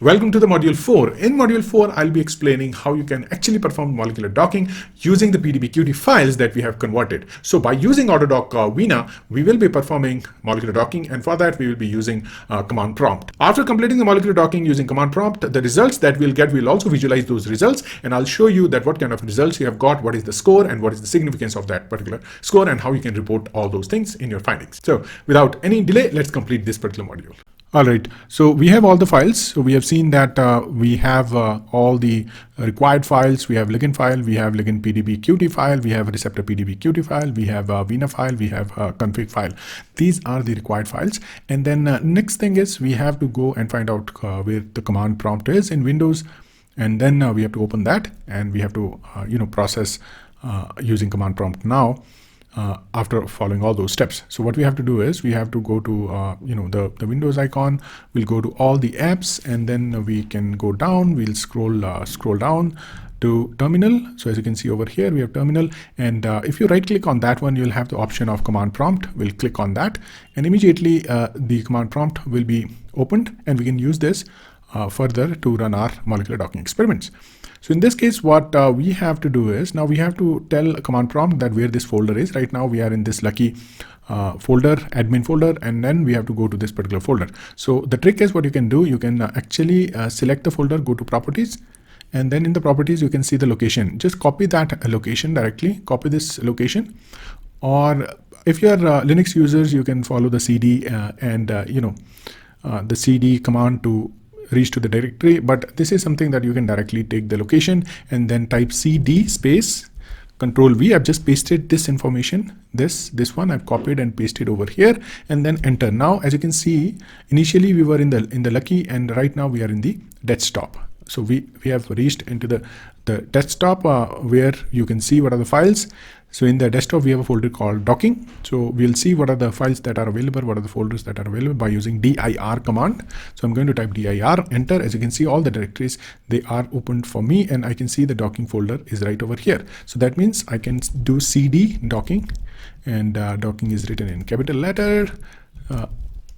Welcome to the module 4. In module 4, I'll be explaining how you can actually perform molecular docking using the PDB-QT files that we have converted. So by using Autodock Vina, we will be performing molecular docking, and for that we will be using command prompt. After completing the molecular docking using command prompt, the results that we'll get, we'll also visualize those results, and I'll show you that what kind of results you have got, what is the score, and what is the significance of that particular score, and how you can report all those things in your findings. So without any delay, let's complete this particular module. All right, so we have all the files. So we have seen that we have all the required files. We have ligand file, we have ligand PDB QT file, we have receptor PDB QT file, we have Vina file, we have config file. These are the required files. And then next thing is we have to go and find out where the command prompt is in Windows. And then we have to open that, and we have to process using command prompt now. After following all those steps. So what we have to do is we have to go to the Windows icon. We'll go to all the apps, and then we can go down. We'll scroll down to terminal. So as you can see over here, we have terminal, and if you right click on that one, you'll have the option of command prompt. We'll click on that, and immediately the command prompt will be opened, and we can use this further to run our molecular docking experiments. So in this case, what we have to do is now we have to tell command prompt that where this folder is. Right now we are in this lucky folder, admin folder, and then we have to go to this particular folder. So the trick is what you can do, you can actually select the folder, go to properties, and then in the properties you can see the location. Just copy that location directly, copy this location, or if you are Linux users, you can follow the CD and the CD command to reach to the directory, but this is something that you can directly take the location and then type cd space control V. I've just pasted this information, this one I've copied and pasted over here, and then enter. Now as you can see, initially we were in the lucky, and right now we are in the desktop. So we have reached into the desktop where you can see what are the files. So in the desktop we have a folder called docking. So we'll see what are the files that are available, what are the folders that are available by using dir command. So I'm going to type dir, enter. As you can see, all the directories, they are opened for me, and I can see the docking folder is right over here. So that means I can do cd docking, and docking is written in capital letter.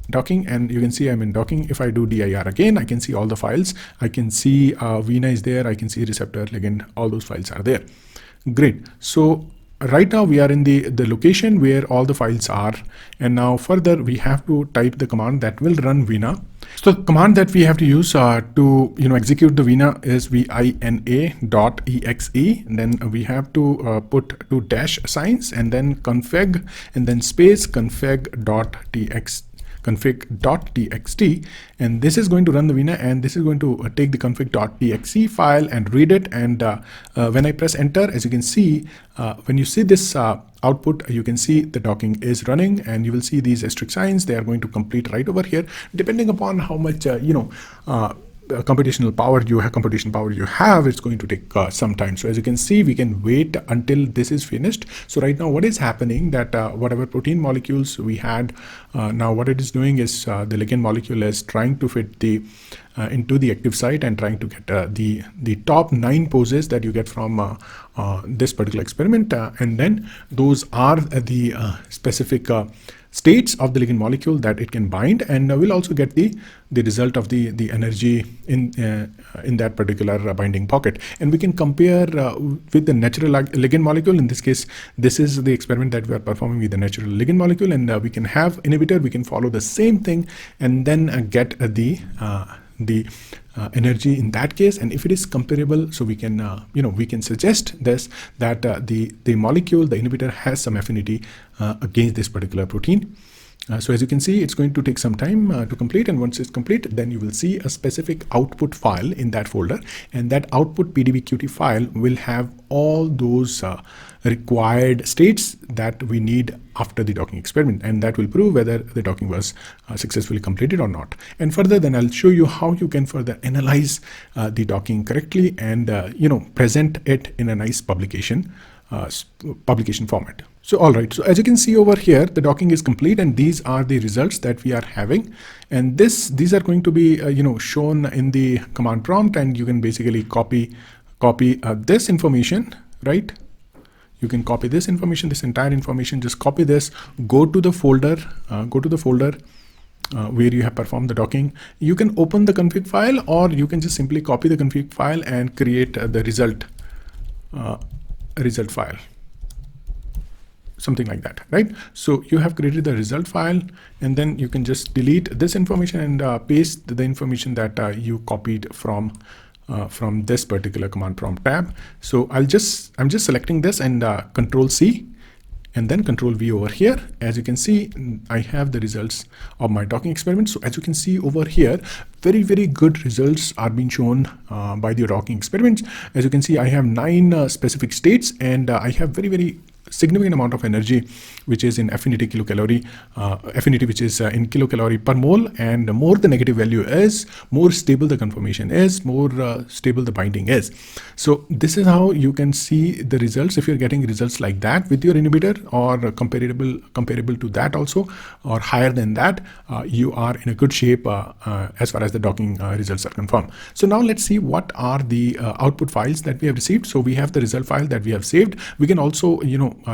Docking, and you can see I'm in docking. If I do dir again, I can see all the files. I can see Vina is there, I can see receptor, ligand, all those files are there. Great. So right now we are in the location where all the files are, and now further we have to type the command that will run Vina. So the command that we have to use to execute the Vina is vina.exe, and then we have to put two dash signs, and then config, and then space config.txt, and this is going to run the Vina, and this is going to take the config.txt file and read it. And when I press enter, as you can see, when you see this output, you can see the docking is running, and you will see these asterisk signs. They are going to complete right over here, depending upon how much computational power you have. It's going to take some time. So as you can see, we can wait until this is finished. So right now what is happening, that whatever protein molecules we had, now what it is doing is the ligand molecule is trying to fit the into the active site and trying to get the top 9 poses that you get from this particular experiment, and then those are the specific states of the ligand molecule that it can bind, and we'll also get the result of the energy in that particular binding pocket, and we can compare with the natural ligand molecule. In this case, this is the experiment that we are performing with the natural ligand molecule, and we can have inhibitor, we can follow the same thing, and then get the energy in that case. And if it is comparable, so we can we can suggest this, that the molecule, the inhibitor, has some affinity against this particular protein. So as you can see, it's going to take some time to complete, and once it's complete, then you will see a specific output file in that folder, and that output PDB-QT file will have all those required states that we need after the docking experiment, and that will prove whether the docking was successfully completed or not. And further, then I'll show you how you can further analyze the docking correctly and present it in a nice publication format. So all right, so as you can see over here, the docking is complete, and these are the results that we are having, and these are going to be shown in the command prompt, and you can basically copy this information, right? You can copy this information, this entire information, just copy this, go to the folder, where you have performed the docking. You can open the config file, or you can just simply copy the config file and create the result file, something like that, right? So you have created the result file, and then you can just delete this information and paste the information that you copied from this particular command prompt tab. So I'm just selecting this and Control C and then Control V over here. As you can see, I have the results of my docking experiment. So as you can see over here, very, very good results are being shown by the docking experiments. As you can see, I have 9 specific states, and I have very, very significant amount of energy, which is in affinity kilocalorie, affinity which is in kilocalorie per mole, and more the negative value is, more stable the conformation is, more stable the binding is. So this is how you can see the results. If you're getting results like that with your inhibitor, or comparable to that also, or higher than that, you are in a good shape as far as the docking results are confirmed. So now let's see what are the output files that we have received. So we have the result file that we have saved. We can also,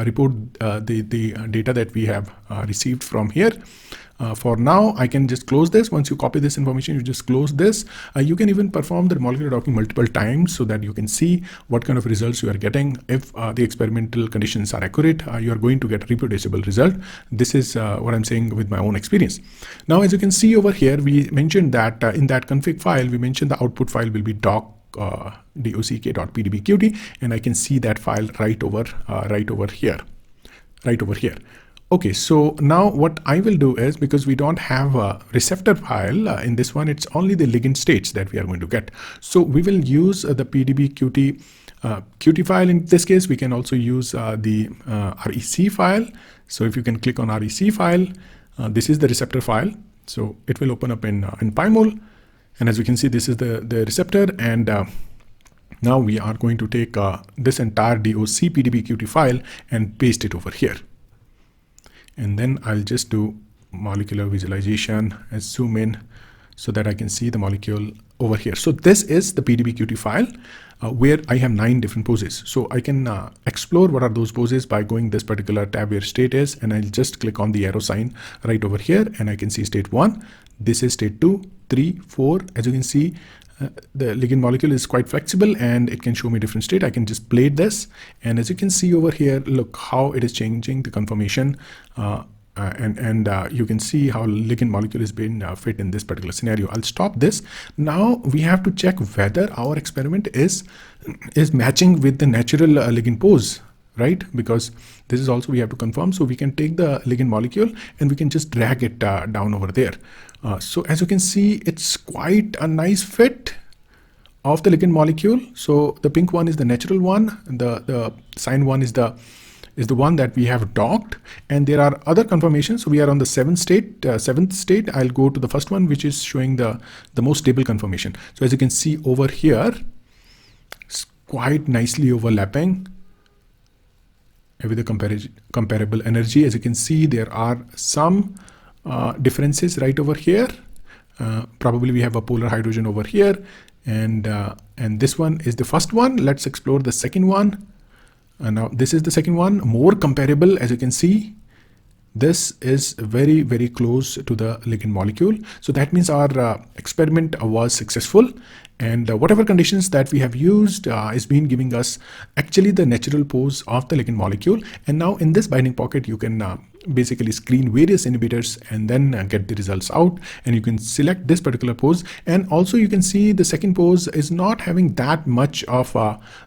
report the data that we have received from here. For now, I can just close this. Once you copy this information, you just close this. You can even perform the molecular docking multiple times so that you can see what kind of results you are getting. If the experimental conditions are accurate, you are going to get a reproducible result. This is what I'm saying with my own experience. Now, as you can see over here, we mentioned that in that config file, we mentioned the output file will be dock.pdbqt, and I can see that file right over here. Okay, so now what I will do is, because we don't have a receptor file in this one, it's only the ligand states that we are going to get. So we will use the pdbqt qt file. In this case, we can also use the rec file. So if you can click on rec file, this is the receptor file. So it will open up in PyMol. And as we can see, this is the receptor, and now we are going to take this entire doc pdbqt file and paste it over here. And then I'll just do molecular visualization and zoom in so that I can see the molecule over here. So this is the pdbqt file where I have 9 different poses. So I can explore what are those poses by going this particular tab where state is, and I'll just click on the arrow sign right over here, and I can see state 1. This is state 2, 3, 4. As you can see, the ligand molecule is quite flexible and it can show me different state. I can just plate this, and as you can see over here, look how it is changing the conformation, and you can see how ligand molecule is being fit in this particular scenario. I'll stop this. Now we have to check whether our experiment is matching with the natural ligand pose, right? Because this is also we have to confirm. So we can take the ligand molecule and we can just drag it down over there. So as you can see, it's quite a nice fit of the ligand molecule. So the pink one is the natural one, the cyan one is the one that we have docked, and there are other conformations. So we are on the 7th state. I'll go to the first one, which is showing the most stable conformation. So as you can see over here, it's quite nicely overlapping with the comparable energy. As you can see, there are some differences right over here. Probably we have a polar hydrogen over here, and this one is the first one. Let's explore the second one. Now this is the second one, more comparable. As you can see, this is very, very close to the ligand molecule. So that means our experiment was successful, and whatever conditions that we have used is been giving us actually the natural pose of the ligand molecule. And now in this binding pocket, you can basically screen various inhibitors and then get the results out, and you can select this particular pose. And also you can see the second pose is not having that much of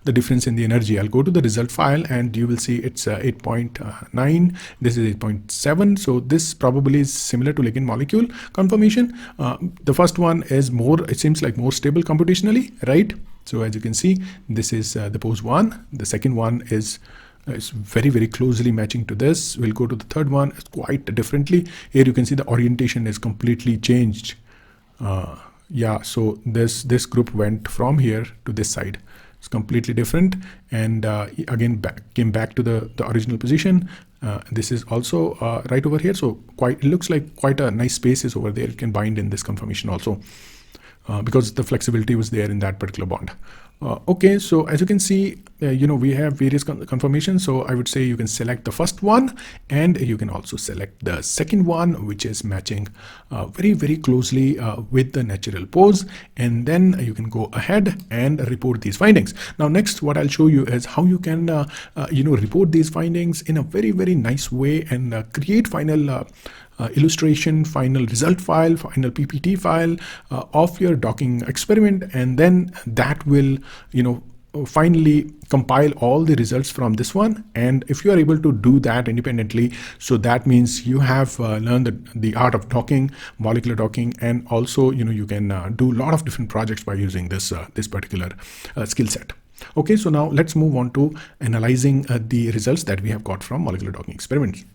the difference in the energy. I'll go to the result file and you will see it's 8.9. This is 8.7. So this probably is similar to ligand molecule conformation. The first one is more, it seems like more stable computationally, right? So as you can see, this is the pose 1. The second one is very, very closely matching to this. We'll go to the third one. It's quite differently. Here you can see the orientation is completely changed. Yeah, so this group went from here to this side. It's completely different, and again came back to the original position. This is also right over here. So it looks like quite a nice space is over there. It can bind in this conformation also. because the flexibility was there in that particular bond. Okay, so as you can see, we have various conformations. So I would say you can select the first one, and you can also select the second one, which is matching very, very closely with the natural pose. And then you can go ahead and report these findings. Now, next, what I'll show you is how you can, report these findings in a very, very nice way and create final illustration, final result file, final PPT file of your docking experiment, and then that will finally compile all the results from this one. And if you are able to do that independently, so that means you have learned the art of docking, molecular docking, and also you can do a lot of different projects by using this particular skill set. Okay, so now let's move on to analyzing the results that we have got from molecular docking experiments.